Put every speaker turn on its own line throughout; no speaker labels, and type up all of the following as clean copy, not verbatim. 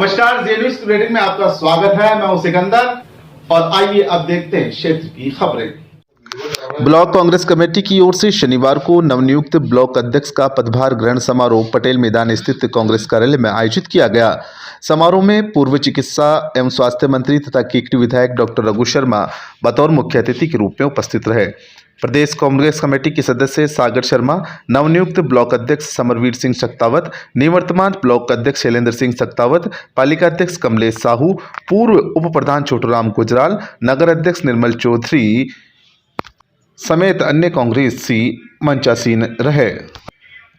नमस्कार, जे news bulletin में आपका स्वागत है। मैं हूं सिकंदर और आइए अब देखते हैं क्षेत्र की खबरें। ब्लॉक कांग्रेस कमेटी की ओर से शनिवार को नवनियुक्त ब्लॉक अध्यक्ष का पदभार ग्रहण समारोह पटेल मैदान स्थित कांग्रेस कार्यालय में आयोजित किया गया। समारोह में पूर्व चिकित्सा एवं स्वास्थ्य मंत्री तथा केकटी विधायक डॉक्टर रघु शर्मा बतौर मुख्य अतिथि के रूप में उपस्थित रहे। प्रदेश कांग्रेस कमेटी के सदस्य सागर शर्मा, नवनियुक्त ब्लॉक अध्यक्ष समरवीर सिंह सक्तावत, निवर्तमान ब्लॉक अध्यक्ष शैलेंद्र सिंह सक्तावत, पालिका अध्यक्ष कमलेश साहू, पूर्व उप प्रधान छोटूराम गुजराल, नगर अध्यक्ष निर्मल चौधरी समेत अन्य कांग्रेसी मंचासीन रहे।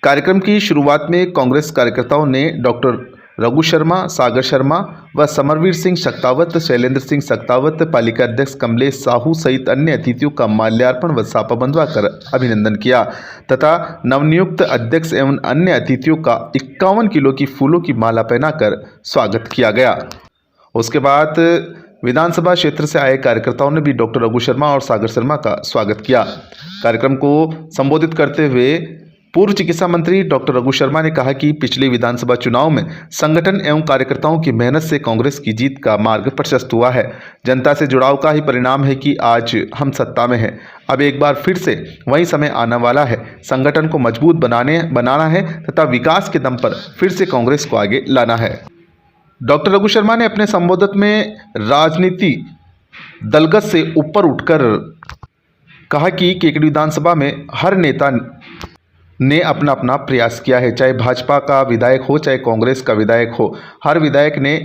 कार्यक्रम की शुरुआत में कांग्रेस कार्यकर्ताओं ने डॉक्टर रघु शर्मा, सागर शर्मा व समरवीर सिंह सक्तावत, शैलेंद्र सिंह सक्तावत, पालिका अध्यक्ष कमलेश साहू सहित अन्य अतिथियों का माल्यार्पण व सापा बंधवा कर अभिनंदन किया तथा नवनियुक्त अध्यक्ष एवं अन्य अतिथियों का 51 किलो की फूलों की माला पहनाकर स्वागत किया गया। उसके बाद विधानसभा क्षेत्र से आए कार्यकर्ताओं ने भी डॉक्टर रघु शर्मा और सागर शर्मा का स्वागत किया। कार्यक्रम को संबोधित करते हुए पूर्व चिकित्सा मंत्री डॉक्टर रघु शर्मा ने कहा कि पिछले विधानसभा चुनाव में संगठन एवं कार्यकर्ताओं की मेहनत से कांग्रेस की जीत का मार्ग प्रशस्त हुआ है। जनता से जुड़ाव का ही परिणाम है कि आज हम सत्ता में हैं। अब एक बार फिर से वही समय आने वाला है। संगठन को मजबूत बनाना है तथा विकास के दम पर फिर से कांग्रेस को आगे लाना है। डॉक्टर रघु शर्मा ने अपने संबोधन में राजनीति दलगत से ऊपर उठकर कहा कि केकड़ी विधानसभा में हर नेता ने अपना अपना प्रयास किया है, चाहे भाजपा का विधायक हो चाहे कांग्रेस का विधायक हो। हर विधायक ने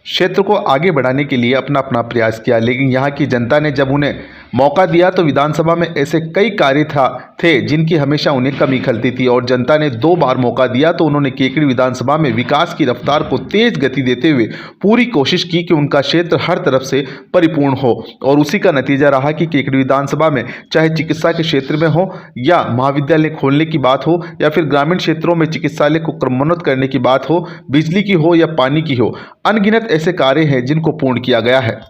क्षेत्र को आगे बढ़ाने के लिए अपना अपना प्रयास किया, लेकिन यहाँ की जनता ने जब उन्हें मौका दिया तो विधानसभा में ऐसे कई कार्य थे जिनकी हमेशा उन्हें कमी खलती थी और जनता ने 2 बार मौका दिया तो उन्होंने केकड़ी विधानसभा में विकास की रफ्तार को तेज गति देते हुए पूरी कोशिश की कि उनका क्षेत्र हर तरफ से परिपूर्ण हो और उसी का नतीजा रहा कि केकड़ी विधानसभा में चाहे चिकित्सा के क्षेत्र में हो या महाविद्यालय खोलने की बात हो या फिर ग्रामीण क्षेत्रों में चिकित्सालय को क्रमोन्नत करने की बात हो, बिजली की हो या पानी की हो, अनगिनत ऐसे कार्य हैं जिनको पूर्ण किया गया है।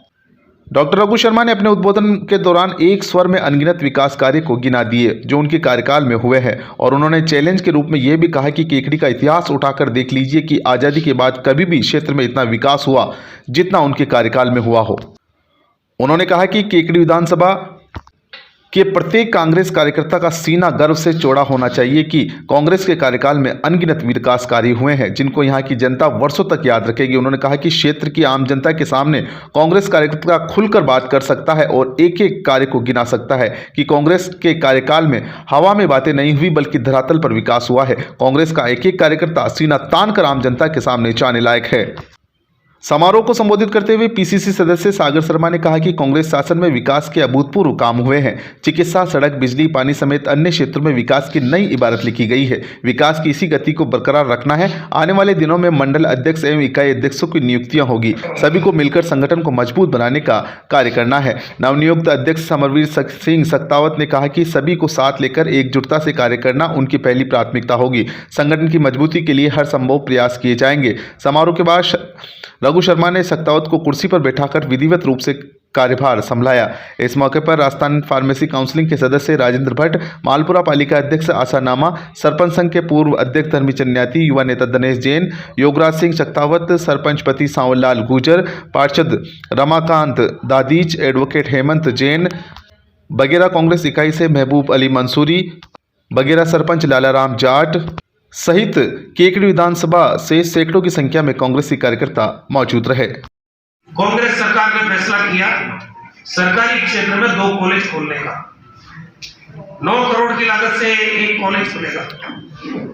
डॉक्टर रघु शर्मा ने अपने उद्बोधन के दौरान एक स्वर में अनगिनत विकास कार्य को गिना दिए जो उनके कार्यकाल में हुए हैं और उन्होंने चैलेंज के रूप में यह भी कहा कि केकड़ी का इतिहास उठाकर देख लीजिए कि आज़ादी के बाद कभी भी क्षेत्र में इतना विकास हुआ जितना उनके कार्यकाल में हुआ हो। उन्होंने कहा कि केकड़ी विधानसभा कि प्रत्येक कांग्रेस कार्यकर्ता का सीना गर्व से चौड़ा होना चाहिए कि कांग्रेस के कार्यकाल में अनगिनत विकास कार्य हुए हैं जिनको यहां की जनता वर्षों तक याद रखेगी। उन्होंने कहा कि क्षेत्र की आम जनता के सामने कांग्रेस कार्यकर्ता खुलकर बात कर सकता है और एक एक कार्य को गिना सकता है कि कांग्रेस के कार्यकाल में हवा में बातें नहीं हुई बल्कि धरातल पर विकास हुआ है। कांग्रेस का एक एक कार्यकर्ता सीना तान कर आम जनता के सामने जाने लायक है। समारोह को संबोधित करते हुए पीसीसी सदस्य सागर शर्मा ने कहा कि कांग्रेस शासन में विकास के अभूतपूर्व काम हुए हैं। चिकित्सा, सड़क, बिजली, पानी समेत अन्य क्षेत्रों में विकास की नई इबारत लिखी गई है। विकास की इसी गति को बरकरार रखना है। आने वाले दिनों में मंडल अध्यक्ष एवं इकाई अध्यक्षों की नियुक्तियां होगी। सभी को मिलकर संगठन को मजबूत बनाने का कार्य करना है। नवनियुक्त अध्यक्ष समरवीर सिंह सक्तावत ने कहा कि सभी को साथ लेकर एकजुटता से कार्य करना उनकी पहली प्राथमिकता होगी। संगठन की मजबूती के लिए हर संभव प्रयास किए जाएंगे। समारोह के बाद रघु शर्मा ने सक्तावत को कुर्सी पर बैठाकर विधिवत रूप से कार्यभार संभाला। इस मौके पर राजस्थान फार्मेसी काउंसिलिंग के सदस्य राजेंद्र भट्ट, मालपुरा पालिका अध्यक्ष आशा नामा, सरपंच संघ के पूर्व अध्यक्ष धर्मीचंद न्याती, युवा नेता दिनेश जैन, योगराज सिंह सक्तावत, सरपंच पति सांवरलाल गुर्जर, पार्षद रमाकांत दादीच, एडवोकेट हेमंत जैन, बगेरा कांग्रेस इकाई से महबूब अली मंसूरी, बगेरा सरपंच लालाराम जाट सहित केकड़ी विधानसभा से सैकड़ों की संख्या में कांग्रेसी कार्यकर्ता मौजूद रहे।
कांग्रेस सरकार ने फैसला किया सरकारी क्षेत्र में 2 कॉलेज खोलने का। 9 करोड़ की लागत से एक कॉलेज खुलेगा।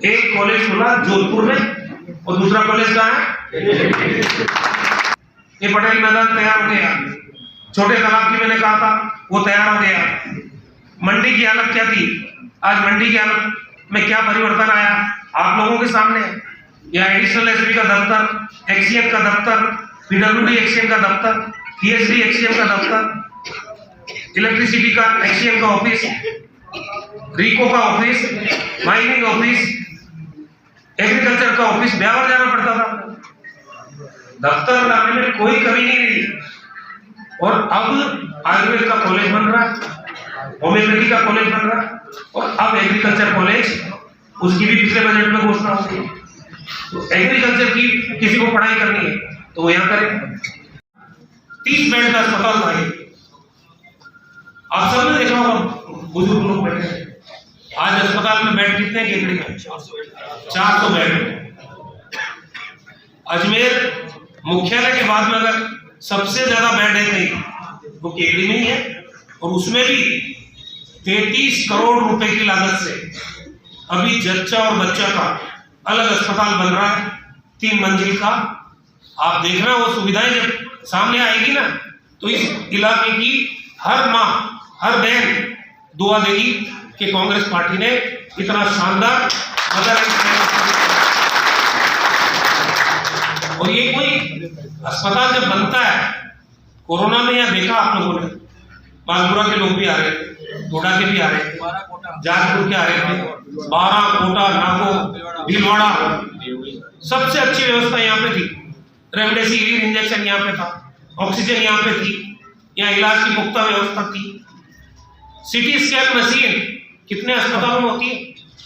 एक कॉलेज खुला जोधपुर में और दूसरा कॉलेज कहाँ है? ये पटेल मैदान तैयार हो गया। छोटे तालाब की मैंने कहा था वो तैयार हो गया। मंडी की हालत क्या थी? आज मंडी की हालत में क्या परिवर्तन आया आप लोगों के सामने। यहाँ एडिशनल एसपी का दफ्तर, एक्सीएम का दफ्तर, पीडब्ल्यूडी एक्सीएम का दफ्तर, पीएचडी एक्सीएम का दफ्तर, इलेक्ट्रिसिटी का एक्सीएम का ऑफिस, रिको का ऑफिस, माइनिंग ऑफिस, एग्रीकल्चर का ऑफिस ब्यावर जाना पड़ता था। दफ्तर लाने में कोई कमी नहीं रही। और अब आयुर्वेद का कॉलेज बन रहा, होम्योपैथी का कॉलेज बन रहा और अब एग्रीकल्चर कॉलेज, उसकी भी पिछले बजट में घोषणा हो गई। तो एग्रीकल्चर की किसी को पढ़ाई करनी है तो वो यहाँ करें। 30 बेड का अस्पताल था ये। आप सबने देखा होगा, बुजुर्ग लोग बैठे हैं। आज अस्पताल में बेड कितने हैं केकड़ी में? 400 बेड। अजमेर मुख्यालय के बाद में अगर सबसे ज्यादा बेड है कहीं वो केकड़ी में ही है, और उसमें भी 33 करोड़ रुपए की लागत से अभी जच्चा और बच्चा का अलग अस्पताल बन रहा है, 3 मंजिल का। आप देखना वो सुविधाएं जब सामने आएगी ना, तो इस इलाके की हर माँ, हर बहन दुआ देगी कि कांग्रेस पार्टी ने इतना शानदार मदर। और ये कोई अस्पताल जब बनता है, कोरोना में यहाँ देखा आप लोगों ने, बागपुरा के लोग भी आ रहे थे, टोडा के भी आ रहे थे, जाजपुर के आ रहे थे, 12 कोटा, नागो, भीलवाड़ा, सबसे अच्छी व्यवस्था यहाँ पे थी। रेमडेसिविर इंजेक्शन यहाँ पे था, ऑक्सीजन यहाँ पे थी, यहाँ इलाज की पुख्ता व्यवस्था थी। सिटी स्कैन मशीन कितने अस्पतालों में होती है?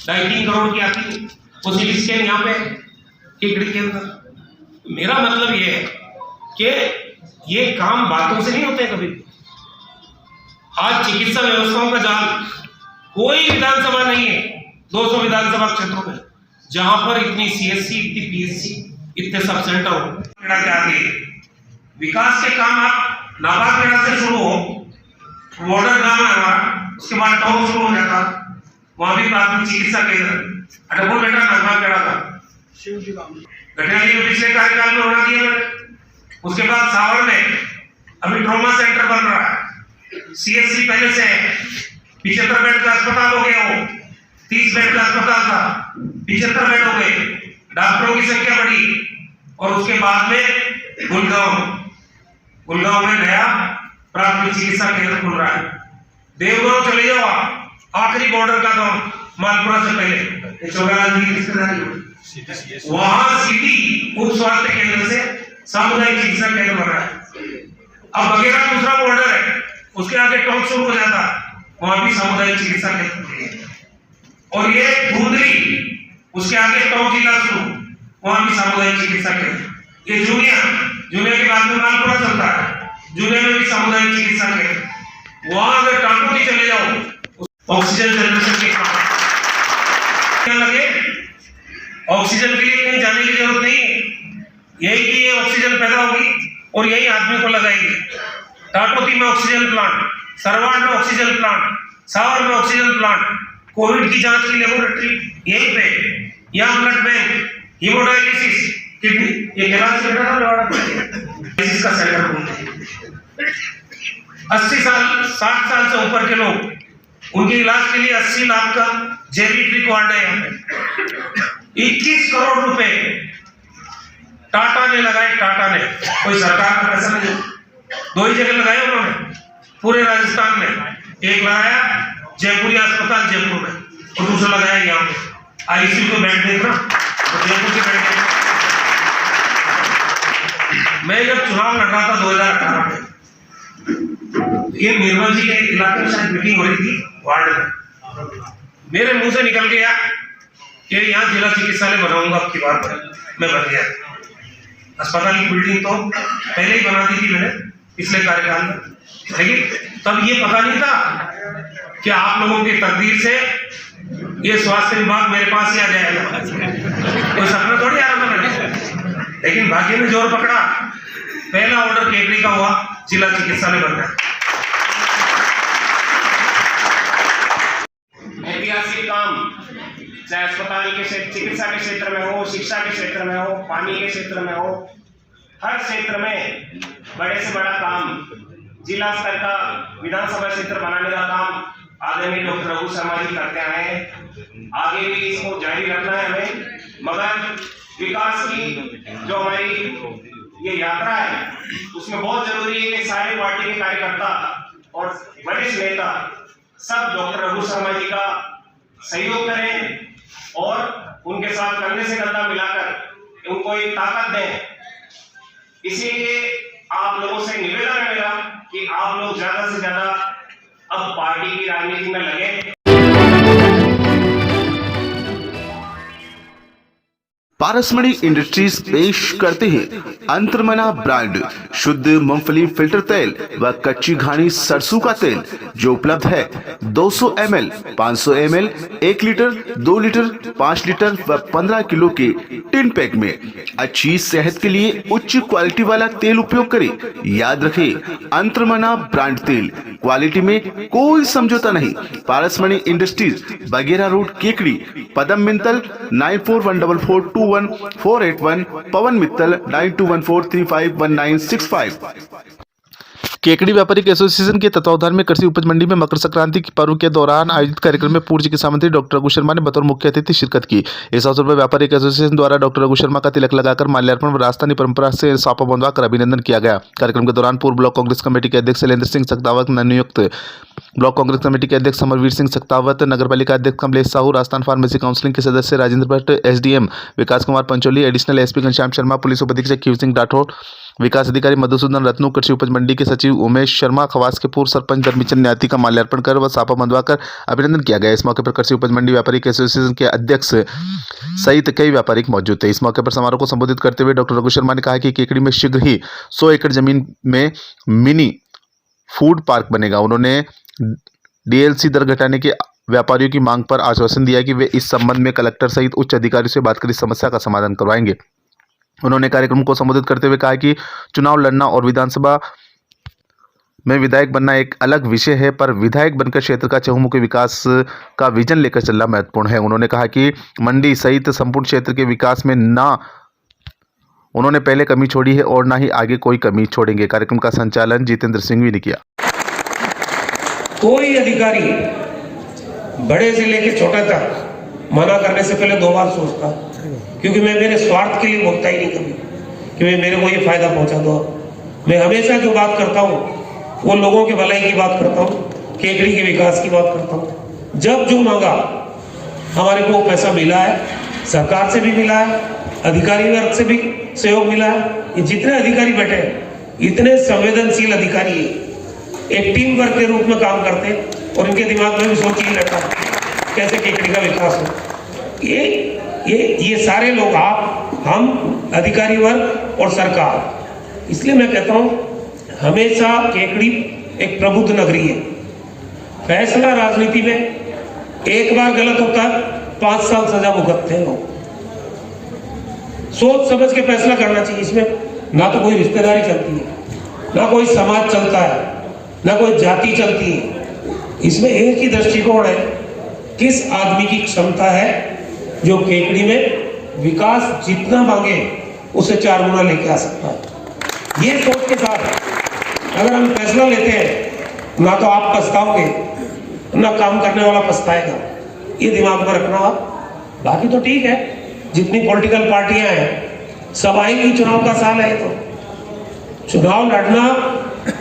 2.5-3 करोड़ की आती है, वो सिटी स्कैन यहाँ पे केकड़ी के अंदर। मेरा मतलब ये है कि ये काम बातों से नहीं होते कभी। आज चिकित्सा व्यवस्थाओं का जाल, कोई विधानसभा नहीं है 200 विधानसभा क्षेत्रों में जहां पर इतनी सीएससी, इतनी पीएससी, इतने सब सेंटर हो। विकास के काम आप नाबाखेड़ा से शुरू हो, बॉर्डर गांव है हमारा, उसके बाद टाउन शुरू हो जाता, वहां भी प्राथमिक चिकित्सा केंद्र अटपुर बेटा नाबाखेड़ा था, घटियाली में पिछले कार्यकाल में बना दिया मैंने। उसके बाद सावर में अभी ट्रॉमा सेंटर बन रहा है, सीएससी पहले से है, 75 बेड का अस्पताल हो गया, वो 30 बेड का अस्पताल था, 75 बेड हो गए, डॉक्टरों की संख्या बढ़ी। और उसके बाद में गुड़गांव में नया प्राथमिक चिकित्सा केंद्र खुल रहा है। देवगांव चले जाओ, आखिरी बॉर्डर का गांव मालपुरा से पहले, चौगालाल की रिश्तेदारी, वहां सिटी उप स्वास्थ्य केंद्र से सामुदायिक चिकित्सा केंद्र बन रहा है। अब बगेरा दूसरा बॉर्डर है, उसके आगे टोंक शुरू हो जाता, वहां भी सामुदायिक चिकित्सा केंद्र। और ये धुंधली, उसके आगे टोंक जिला शुरू, वहां भी सामुदायिक चिकित्सा केंद्र। ये जूनियर के बाद में मालपुरा चलता है, जूनियर में भी सामुदायिक चिकित्सा केंद्र। वहां अगर टांकोटी चले जाओ, ऑक्सीजन जनरेशन के काम क्या लगे, ऑक्सीजन के लिए कहीं जाने की जरूरत नहीं है, यही की ये ऑक्सीजन पैदा होगी और यही आदमी को लगाएंगे। टाटोती में ऑक्सीजन प्लांट, सरवाड़ में ऑक्सीजन प्लांट, सावर में ऑक्सीजन प्लांट, कोविड की जांच की लेबोरेटरी यहीं पे, यहाँ ब्लड बैंक, हीमोडायलिसिस, किडनी, ये कैलाश सेंटर का सेंटर खोलते। 80 साल 60 साल से ऊपर के लोग, उनके इलाज के लिए 80 लाख का जेरिट्रिक वार्ड है यहाँ पे। 21 करोड़ रुपए टाटा ने लगाए, टाटा ने, कोई सरकार का पैसा नहीं, 2 ही जगह लगाए उन्होंने पूरे राजस्थान में। एक लगाया जयपुरिया अस्पताल जयपुर में, और दूसरा लगाया यहाँ पे। आईसीयू को बेड देखना, तो जयपुर के बेड देखना। मैं जब चुनाव लड़ रहा था 2018 में, ये निर्मल जी के इलाके में शायद मीटिंग हो रही थी वार्ड में, मेरे मुंह से निकल गया कि यहाँ जिला चिकित्सालय बनाऊंगा अब की बार। मैं बन गया। अस्पताल की बिल्डिंग तो पहले ही बना दी थी मैंने पिछले कार्यकाल में, लेकिन तब ये पता नहीं था कि आप लोगों की तकदीर से ये स्वास्थ्य विभाग मेरे पास ही आ जाएगा। कोई सपना थोड़ी आ रहा था मैंने, लेकिन भाग्य ने जोर पकड़ा, पहला ऑर्डर केकड़ी का हुआ, जिला चिकित्सालय बन गया।
ऐतिहासिक काम चाहे अस्पताल के क्षेत्र, चिकित्सा के क्षेत्र में हो, शिक्षा के क्षेत्र में हो, पानी के क्षेत्र में हो, हर क्षेत्र में बड़े से बड़ा काम, जिला स्तर का विधानसभा क्षेत्र बनाने का काम आदरणीय डॉक्टर रघु शर्मा जी करते आए हैं। आगे भी इसको जारी रखना है हमें, मगर विकास की जो हमारी ये यात्रा है उसमें बहुत जरूरी है कि सारे पार्टी के कार्यकर्ता और वरिष्ठ नेता सब डॉक्टर रघु शर्मा जी का सहयोग करें और उनके साथ कंधे से कंधा मिलाकर उनको एक ताकत दें। इसीलिए आप लोगों से निवेदन है मेरा कि आप लोग ज्यादा से ज्यादा अब पार्टी की राजनीति में लगे।
पारसमणि इंडस्ट्रीज पेश करते हैं अंतर्मना ब्रांड शुद्ध मूंगफली फिल्टर तेल व कच्ची घानी सरसों का तेल जो उपलब्ध है 200 ml, 500 ml, 1 litre, 2 litre, 5 litre व 15 किलो के टिन पैक में। अच्छी सेहत के लिए उच्च क्वालिटी वाला तेल उपयोग करें। याद रखें, अंतर्मना ब्रांड तेल, क्वालिटी में कोई समझौता नहीं। पारसमणि इंडस्ट्रीज, बगेरा रोड, केकड़ी। पदम मित्तल 9414421481, पवन मित्तल 9214351965। केकड़ी व्यापारिक एसोसिएशन के तत्वावधान में कृषि उपज मंडी में मकर संक्रांति की पर्व के दौरान आयोजित कार्यक्रम में पूर्व चिकित्सा मंत्री डॉक्टर रघु शर्मा ने बतौर मुख्य अतिथि शिरकत की। इस अवसर पर व्यापारिक एसोसिएशन द्वारा डॉक्टर रघु शर्मा का तिलक लगाकर माल्यार्पण व राजस्थानी परंपरा से सापा बंधवाकर अभिनंदन किया गया। कार्यक्रम के दौरान पूर्व ब्लॉक कांग्रेस कमेटी के अध्यक्ष शैलेंद्र सिंह सख्तावत, नवनियुक्त ब्लॉक कांग्रेस कमेटी के अध्यक्ष अमरवीर सिंह सख्तावत, नगरपालिका अध्यक्ष कमलेश साहू, राजस्थान फार्मेसी काउंसिल के सदस्य Rajendra Bhatt, SDM Vikas Kumar Pancholi, additional SP Ghanshyam Sharma, police उप अधीक्षक शिव सिंह राठौड़, विकास अधिकारी मधुसूदन रत्नू, कृषि उपज मंडी के सचिव उमेश शर्मा, खवास के पूर्व सरपंच धर्मीचंद न्याती का माल्यार्पण कर व सापा बंधवाकर अभिनंदन किया गया। इस मौके पर कृषि उपज मंडी व्यापारिक एसोसिएशन के अध्यक्ष सहित कई व्यापारिक मौजूद थे। इस मौके पर समारोह को संबोधित करते हुए डॉक्टर रघु शर्मा ने कहा कि केकड़ी में शीघ्र ही 100 एकड़ जमीन में मिनी फूड पार्क बनेगा। उन्होंने डीएलसी दर घटाने के व्यापारियों की मांग पर आश्वासन दिया कि वे इस संबंध में कलेक्टर सहित उच्च अधिकारियों से बात कर इस समस्या का समाधान करवाएंगे। उन्होंने कार्यक्रम को संबोधित करते हुए कहा कि चुनाव लड़ना और विधानसभा में विधायक बनना एक अलग विषय है, पर विधायक बनकर क्षेत्र का चहुमुखी विकास का विजन लेकर चलना महत्वपूर्ण है। उन्होंने कहा कि मंडी सहित संपूर्ण क्षेत्र के विकास में उन्होंने पहले कमी छोड़ी है और ना ही आगे कोई कमी छोड़ेंगे। कार्यक्रम का संचालन जितेंद्र सिंह ने किया।
कोई अधिकारी बड़े से लेकर छोटा तक मना करने से पहले 2 बार सोचता, क्योंकि मैं मेरे स्वार्थ के लिए बोलता ही नहीं कभी कि मेरे को ये फायदा पहुंचा दो। मैं हमेशा जो बात करता हूँ वो लोगों के भलाई की बात करता हूँ, केकड़ी के विकास की बात करता हूँ। जब जो मांगा हमारे को पैसा मिला है, सरकार से भी मिला है, अधिकारी वर्ग से भी सहयोग मिला है। ये जितने अधिकारी बैठे हैं इतने संवेदनशील अधिकारी एक टीम वर्क के रूप में काम करते हैं और इनके दिमाग में भी सोच ही रहता है कैसे केकड़ी का विकास हो। ये सारे लोग, आप, हम, अधिकारी वर्ग और सरकार। इसलिए मैं कहता हूं हमेशा केकड़ी एक प्रबुद्ध नगरी है। फैसला राजनीति में एक बार गलत होता है 5 साल सजा भुगतते हैं लोग। सोच समझ के फैसला करना चाहिए। इसमें ना तो कोई रिश्तेदारी चलती है, ना कोई समाज चलता है, ना कोई जाति चलती है। इसमें एक ही दृष्टिकोण है, किस आदमी की क्षमता है जो केकड़ी में विकास जितना मांगे उसे 4 गुना लेके आ सकता है। ये सोच के साथ अगर हम फैसला लेते हैं, ना तो आप पछताओगे, ना काम करने वाला पछताएगा। ये दिमाग में रखना आप। बाकी तो ठीक है, जितनी पॉलिटिकल पार्टियां हैं सब आएंगी। चुनाव का साल है, तो चुनाव लड़ना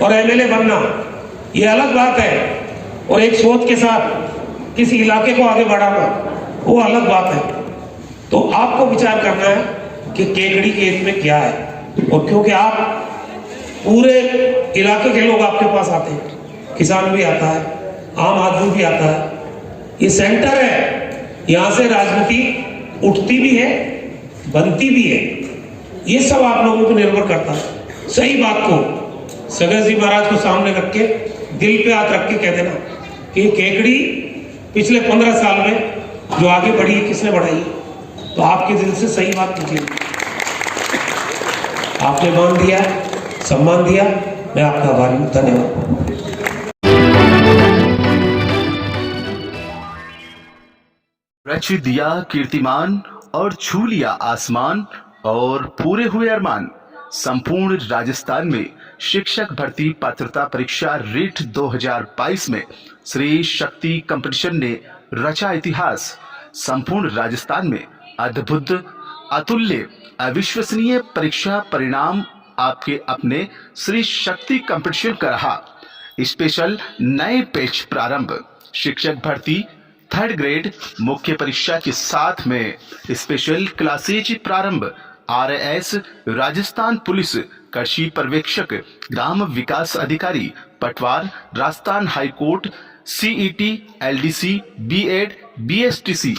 और एमएलए बनना ये अलग बात है, और एक सोच के साथ किसी इलाके को आगे बढ़ाना वो अलग बात है। तो आपको विचार करना है कि केकड़ी के हित में क्या है, और क्योंकि आप पूरे इलाके के लोग आपके पास आते हैं, किसान भी आता है, आम आदमी भी आता है। ये सेंटर है, यहाँ से राजनीति उठती भी है, बनती भी है। ये सब आप लोगों पर निर्भर करता है। सही बात को सगन जी महाराज को सामने रख के, दिल पे हाथ रख के कह देना कि केकड़ी पिछले 15 साल में जो आगे बढ़ी है, किसने बढ़ाई, तो आपके दिल से सही बात निकलेगी। आपने मान दिया, सम्मान दिया, मैं आपका आभारी हूं। धन्यवाद।
रच दिया कीर्तिमान और छू लिया आसमान और पूरे हुए अरमान। संपूर्ण राजस्थान में शिक्षक भर्ती पात्रता परीक्षा रीट 2022 में श्री शक्ति कंपटीशन ने रचा इतिहास। संपूर्ण राजस्थान में अद्भुत, अतुल्य, अविश्वसनीय परीक्षा परिणाम आपके अपने श्री शक्ति कंपटीशन का रहा। स्पेशल नए बैच प्रारंभ। शिक्षक भर्ती 3rd ग्रेड मुख्य परीक्षा के साथ में स्पेशल क्लासेज प्रारंभ। RAS राजस्थान पुलिस कृषि पर्यवेक्षक, ग्राम विकास अधिकारी, पटवार, Rajasthan high court, CET, LDC, B.Ed, BSTC,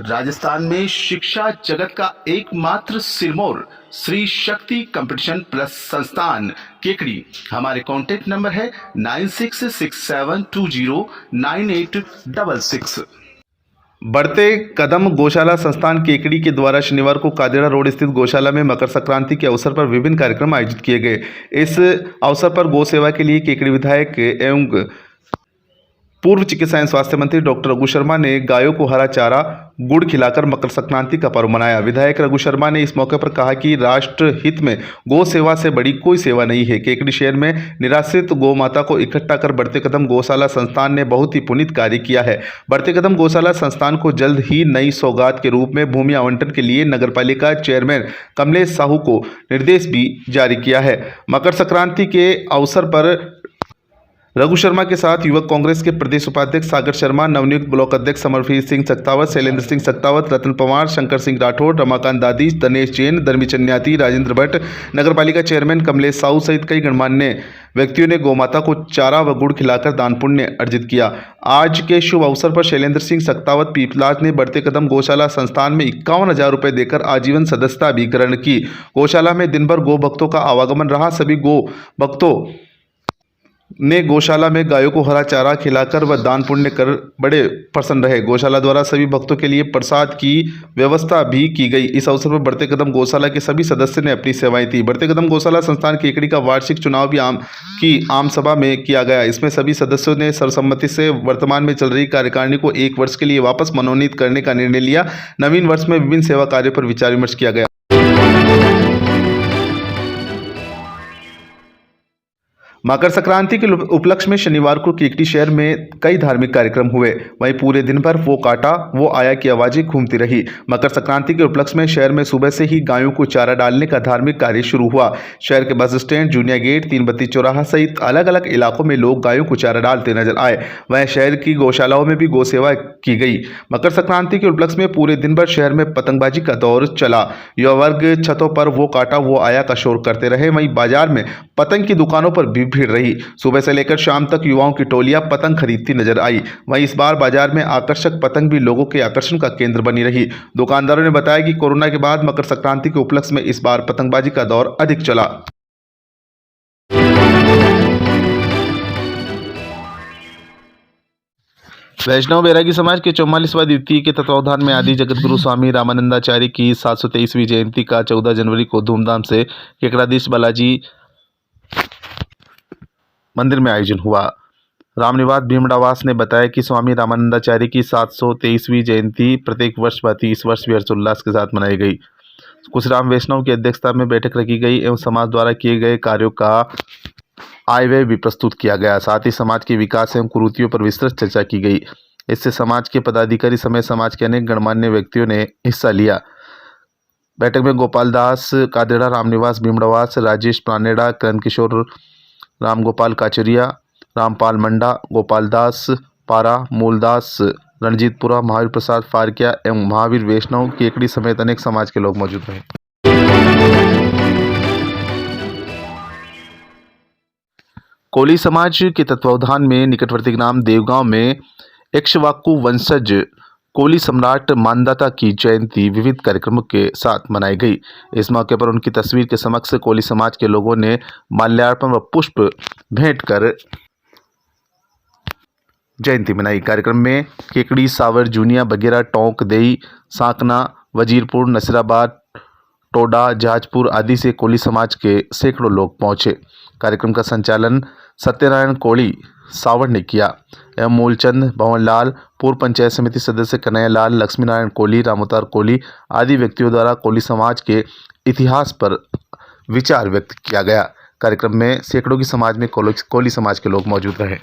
Rajasthan में शिक्षा जगत का एकमात्र सिरमौर श्री शक्ति कंपटीशन प्लस संस्थान केकड़ी। हमारे कांटेक्ट नंबर है 9667209866। बढ़ते कदम गौशाला संस्थान केकड़ी के द्वारा शनिवार को कादेड़ा रोड स्थित गौशाला में मकर संक्रांति के अवसर पर विभिन्न कार्यक्रम आयोजित किए गए। इस अवसर पर गौ सेवा के लिए केकड़ी विधायक एवं पूर्व चिकित्सा एवं स्वास्थ्य मंत्री डॉक्टर रघु शर्मा ने गायों को हरा चारा गुड़ खिलाकर मकर संक्रांति का पर्व मनाया। विधायक रघु शर्मा ने इस मौके पर कहा कि राष्ट्र हित में गौ सेवा से बड़ी कोई सेवा नहीं है। केकड़ी शहर में निराश्रित गौ माता को इकट्ठा कर बढ़ते कदम गौशाला संस्थान ने बहुत ही पुनीत कार्य किया है। बढ़ते कदम गौशाला संस्थान को जल्द ही नई सौगात के रूप में भूमि आवंटन के लिए नगरपालिका चेयरमैन कमलेश साहू को निर्देश भी जारी किया है। मकर संक्रांति के अवसर पर रघु शर्मा के साथ युवक कांग्रेस के प्रदेश उपाध्यक्ष सागर शर्मा, नवनियुक्त ब्लॉक अध्यक्ष समरवीर सिंह सक्तावत, शैलेंद्र सिंह सक्तावत, रतन पवार, शंकर सिंह राठौड़, रमाकांत दादी, दिनेश जैन, धर्मी चन्याती, राजेंद्र भट्ट, नगरपालिका चेयरमैन कमलेश साहू सहित कई गणमान्य व्यक्तियों ने गौमाता को चारा व गुड़ खिलाकर दान पुण्य अर्जित किया। आज के शुभ अवसर पर शैलेंद्र सिंह सक्तावत पीपलाज ने बढ़ते कदम गौशाला संस्थान में 51,000 रुपये देकर आजीवन सदस्यता भी ग्रहण की। गौशाला में दिन भर गौ भक्तों का आवागमन रहा। सभी गौ भक्तों ने गौशाला में गायों को हरा चारा खिलाकर व दान पुण्य कर बड़े प्रसन्न रहे। गौशाला द्वारा सभी भक्तों के लिए प्रसाद की व्यवस्था भी की गई। इस अवसर पर बढ़ते कदम गौशाला के सभी सदस्य ने अपनी सेवाएं दी। बढ़ते कदम गौशाला संस्थान केकड़ी का वार्षिक चुनाव भी आम सभा में किया गया। इसमें सभी सदस्यों ने सर्वसम्मति से वर्तमान में चल रही कार्यकारिणी को 1 वर्ष के लिए वापस मनोनीत करने का निर्णय लिया। नवीन वर्ष में विभिन्न सेवा कार्यों पर विचार विमर्श किया गया। मकर संक्रांति के उपलक्ष्य में शनिवार को केकड़ी शहर में कई धार्मिक कार्यक्रम हुए। वहीं पूरे दिन भर वो काटा वो आया की आवाजें घूमती रही। मकर संक्रांति के उपलक्ष्य में शहर में सुबह से ही गायों को चारा डालने का धार्मिक कार्य शुरू हुआ। शहर के बस स्टैंड, जूनिया गेट, 3 बत्ती चौराहा सहित अलग अलग इलाकों में लोग गायों को चारा डालते नजर आए। वहीं शहर की गौशालाओं में भी गौ सेवा की गई। मकर संक्रांति के उपलक्ष्य में पूरे दिन भर शहर में पतंगबाजी का दौर चला। युवा वर्ग छतों पर वो काटा वो आया का शोर करते रहे। वहीं बाजार में पतंग की दुकानों पर भी भीड़ रही। सुबह से लेकर शाम तक युवाओं की टोलियां पतंग खरीदती नजर आई। वहीं इस बार बाजार में आकर्षक पतंग भी लोगों के आकर्षण का केंद्र बनी रही। दुकानदारों ने बताया कि कोरोना के बाद मकर संक्रांति के उपलक्ष्य में इस बार पतंगबाजी का दौर अधिक चला। वैष्णव बैरागी समाज के 44वां द्वितीय के तत्वावधान में आदि जगत गुरु स्वामी रामानंदाचार्य की 723वीं जयंती का 14 जनवरी को धूमधाम से केकड़ाधीश बालाजी मंदिर में आयोजन हुआ। रामनिवास भीमड़ावास ने बताया कि स्वामी रामानंदाचार्य की 723वीं जयंती प्रत्येक वर्ष भांति इस वर्ष भी हर्षोल्लास के साथ मनाई गई। कुशराम वैष्णव की अध्यक्षता में बैठक रखी गई एवं समाज द्वारा किए गए कार्यों का आय व्यय भी प्रस्तुत किया गया। साथ ही समाज के विकास एवं कुरीतियों पर विस्तृत चर्चा की गई। इससे समाज के पदाधिकारी समेत समाज के अनेक गणमान्य व्यक्तियों ने हिस्सा लिया। बैठक में गोपाल दास कादेड़ा, रामनिवास भीमड़ावास, राजेश प्रानेड़ा, करण किशोर, रामगोपाल काचरिया, रामपाल मंडा, गोपाल दास पारा, मूलदास रणजीतपुरा, महावीर प्रसाद फारकिया एवं महावीर वैष्णव केकड़ी समेत अनेक समाज के लोग मौजूद रहे। कोली समाज के तत्वावधान में निकटवर्ती ग्राम देवगांव में इक्ष्वाकु वंशज कोली सम्राट मानदाता की जयंती विविध कार्यक्रमों के साथ मनाई गई। इस मौके पर उनकी तस्वीर के समक्ष कोली समाज के लोगों ने माल्यार्पण व पुष्प भेंट कर जयंती मनाई। कार्यक्रम में केकड़ी, सावर, जूनिया, बगेरा, टोंक, देई, सांकना, वजीरपुर, नसीराबाद, टोडा, जहाजपुर आदि से कोली समाज के सैकड़ों लोग पहुंचे। कार्यक्रम का संचालन सत्यनारायण कोली सावर ने किया एवं मूलचंद, भवनलाल, पूर्व पंचायत समिति सदस्य कन्हैया लाल, लक्ष्मी नारायण कोली, रामोतार कोली आदि व्यक्तियों द्वारा कोली समाज के इतिहास पर विचार व्यक्त किया गया। कार्यक्रम में सैकड़ों की समाज में कोली समाज के लोग मौजूद रहे।